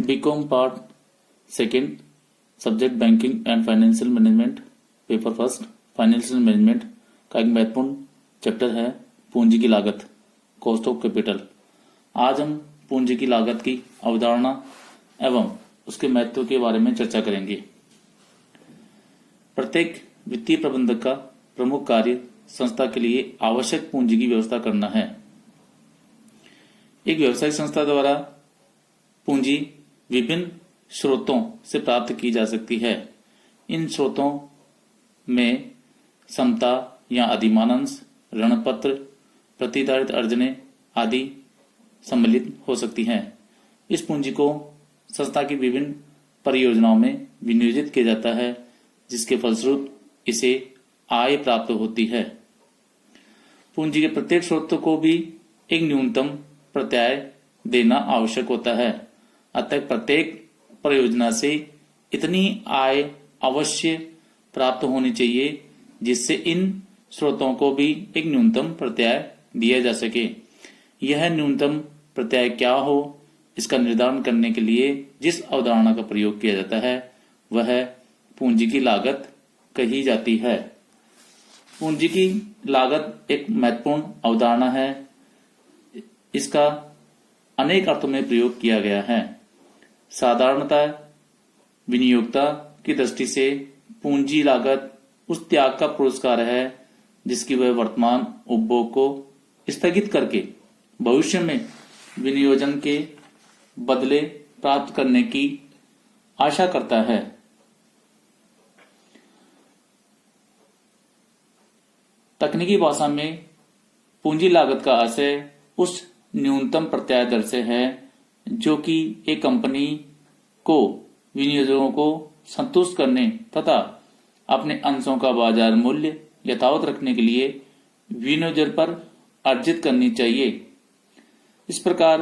BCom part second, subject banking and financial management, paper first, financial management का एक महत्वपूर्ण chapter है पूंजी की लागत, कॉस्ट ऑफ कैपिटल। आज हम पूंजी की लागत की अवधारणा एवं उसके महत्व के बारे में चर्चा करेंगे। प्रत्येक वित्तीय प्रबंधक का प्रमुख कार्य संस्था के लिए आवश्यक पूंजी की व्यवस्था करना है। एक व्यावसायिक संस्था द्वारा पूंजी विभिन्न स्रोतों से प्राप्त की जा सकती है। इन स्रोतों में समता या अधिमान अंश, ऋण पत्र, प्रतिधारित अर्जने आदि सम्मिलित हो सकती हैं। इस पूंजी को संस्था की विभिन्न परियोजनाओं में विनियोजित किया जाता है, जिसके फलस्वरूप इसे आय प्राप्त होती है। पूंजी के प्रत्येक स्रोत को भी एक न्यूनतम प्रत्याय देना आवश्यक होता है। अतः प्रत्येक परियोजना से इतनी आय अवश्य प्राप्त होनी चाहिए जिससे इन स्रोतों को भी एक न्यूनतम प्रत्याय दिया जा सके। यह न्यूनतम प्रत्याय क्या हो, इसका निर्धारण करने के लिए जिस अवधारणा का प्रयोग किया जाता है वह पूंजी की लागत कही जाती है। पूंजी की लागत एक महत्वपूर्ण अवधारणा है। इसका अनेक अर्थों में प्रयोग किया गया है। साधारणतः विनियोक्ता की दृष्टि से पूंजी लागत उस त्याग का पुरस्कार है जिसकी वह वर्तमान उपभोग को स्थगित करके भविष्य में विनियोजन के बदले प्राप्त करने की आशा करता है। तकनीकी भाषा में पूंजी लागत का आशय उस न्यूनतम प्रत्याय दर से है जो कि एक कंपनी को विनियोजकों को संतुष्ट करने तथा अपने अंशों का बाजार मूल्य यथावत रखने के लिए विनियोजन पर अर्जित करनी चाहिए। इस प्रकार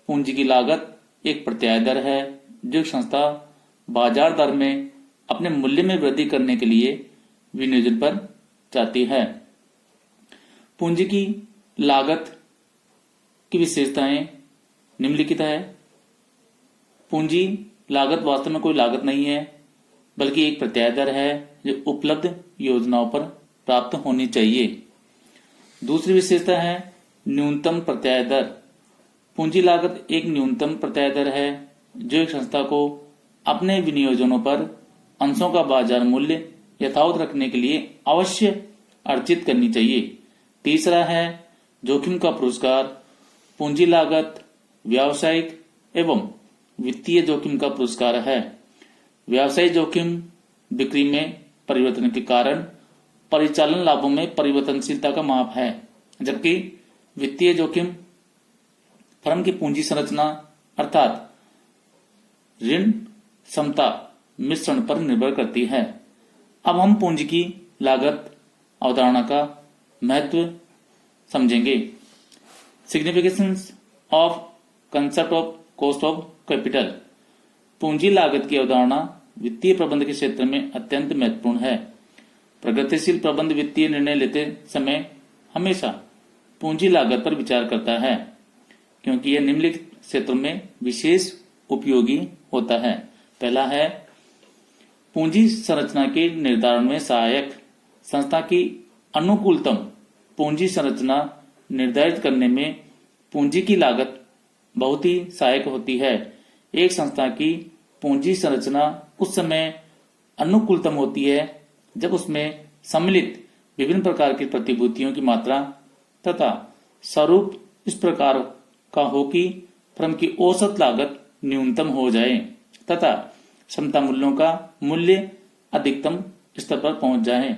पूंजी की लागत एक प्रत्याय दर है जो संस्था बाजार दर में अपने मूल्य में वृद्धि करने के लिए विनियोजन पर चाहती है। पूंजी की लागत की विशेषताएं निम्नलिखित है। पूंजी लागत वास्तव में कोई लागत नहीं है, बल्कि एक प्रत्याय दर है जो उपलब्ध योजनाओं पर प्राप्त होनी चाहिए। दूसरी विशेषता है न्यूनतम प्रत्याय दर। पूंजी लागत एक न्यूनतम प्रत्याय दर है जो एक संस्था को अपने विनियोजनों पर अंशों का बाजार मूल्य यथावत रखने के लिए अवश्य अर्जित करनी चाहिए। तीसरा है जोखिम का पुरस्कार। पूंजी लागत व्यावसायिक एवं वित्तीय जोखिम का पुरस्कार है। व्यावसायिक जोखिम बिक्री में परिवर्तन के कारण परिचालन लाभों में परिवर्तनशीलता का माप है, जबकि वित्तीय जोखिम फर्म की पूंजी संरचना अर्थात ऋण क्षमता मिश्रण पर निर्भर करती है। अब हम पूंजी की लागत अवधारणा का महत्व समझेंगे। Significations of concept of cost of capital. पूंजी लागत की अवधारणा वित्तीय प्रबंध के क्षेत्र में अत्यंत महत्वपूर्ण है। प्रगतिशील प्रबंध वित्तीय निर्णय लेते समय हमेशा पूंजी लागत पर विचार करता है, क्योंकि यह निम्नलिखित क्षेत्रों में विशेष उपयोगी होता है। पहला है पूंजी संरचना के निर्धारण में सहायक। संस्था की अनुकूलतम पूंजी संरचना निर्धारित करने में पूंजी की लागत बहुत ही सहायक होती है। एक संस्था की पूंजी संरचना उस समय अनुकूलतम होती है जब उसमें सम्मिलित विभिन्न प्रकार की प्रतिभूतियों की मात्रा तथा स्वरूप इस प्रकार का हो कि फर्म की औसत लागत न्यूनतम हो जाए तथा क्षमता मूल्यों का मूल्य अधिकतम स्तर पर पहुंच जाए।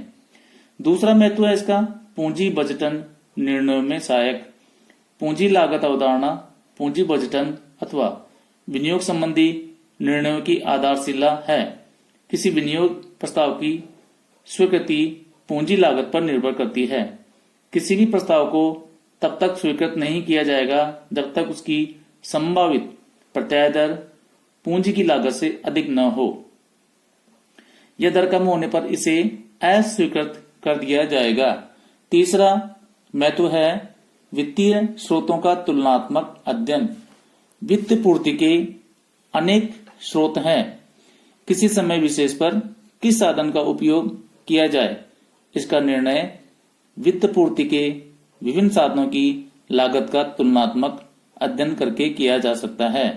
दूसरा महत्व है इसका पूंजी बजटन निर्णयों में सहायक। पूंजी लागत अवधारणा पूंजी बजटन अथवा विनियोग संबंधी निर्णयों की आधारशिला है। किसी विनियोग प्रस्ताव की स्वीकृति पूंजी लागत पर निर्भर करती है। किसी भी प्रस्ताव को तब तक स्वीकृत नहीं किया जाएगा जब तक उसकी संभावित प्रत्याय दर पूंजी की लागत से अधिक न हो। यह दर कम होने पर इसे अस्वीकृत कर दिया जाएगा। तीसरा महत्व है वित्तीय स्रोतों का तुलनात्मक अध्ययन। वित्त पूर्ति के अनेक स्रोत हैं। किसी समय विशेष पर किस साधन का उपयोग किया जाए, इसका निर्णय वित्त पूर्ति के विभिन्न साधनों की लागत का तुलनात्मक अध्ययन करके किया जा सकता है।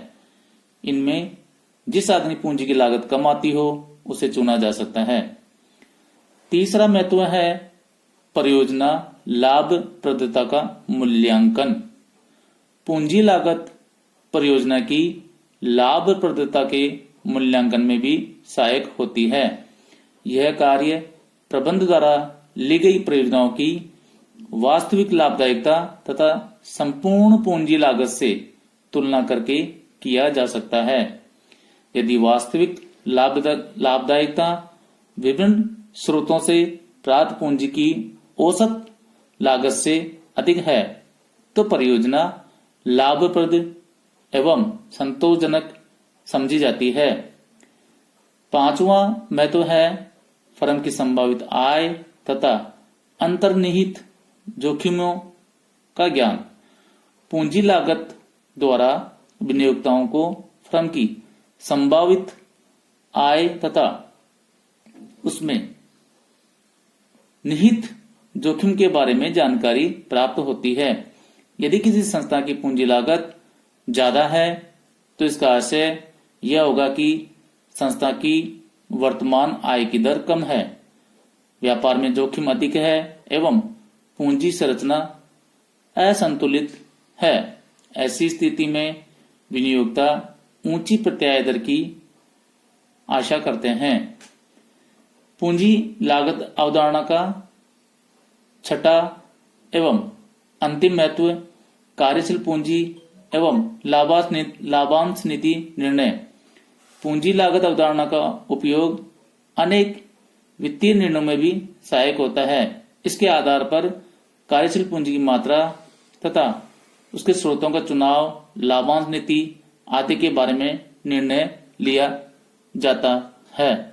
इनमें जिस साधन पूंजी की लागत कम आती हो उसे चुना जा सकता है। तीसरा महत्व है परियोजना लाभप्रदता का मूल्यांकन। पूंजी लागत परियोजना की लाभप्रदता के मूल्यांकन में भी सहायक होती है। यह कार्य प्रबंध द्वारा ली गई परियोजनाओं की वास्तविक लाभदायकता तथा संपूर्ण पूंजी लागत से तुलना करके किया जा सकता है। यदि वास्तविक लाभदायकता विभिन्न स्रोतों से प्राप्त पूंजी की औसत लागत से अधिक है तो परियोजना लाभप्रद एवं संतोषजनक समझी जाती है। पांचवा महत्व है फर्म की संभावित आय तथा अंतर्निहित जोखिमों का ज्ञान। पूंजी लागत द्वारा विनियोक्ताओं को फर्म की संभावित आय तथा उसमें निहित जोखिम के बारे में जानकारी प्राप्त होती है। यदि किसी संस्था की पूंजी लागत ज्यादा है तो इसका आशय यह होगा कि संस्था की वर्तमान आय की दर कम है, व्यापार में जोखिम अधिक है एवं पूंजी संरचना असंतुलित है। ऐसी स्थिति में विनियोक्ता ऊंची प्रत्याय दर की आशा करते हैं। पूंजी लागत अवधारणा का छठा एवं अंतिम महत्व कार्यशील पूंजी एवं लाभांश नीति निर्णय। पूंजी लागत अवधारणा का उपयोग अनेक वित्तीय निर्णयों में भी सहायक होता है। इसके आधार पर कार्यशील पूंजी की मात्रा तथा उसके स्रोतों का चुनाव, लाभांश नीति आदि के बारे में निर्णय लिया जाता है।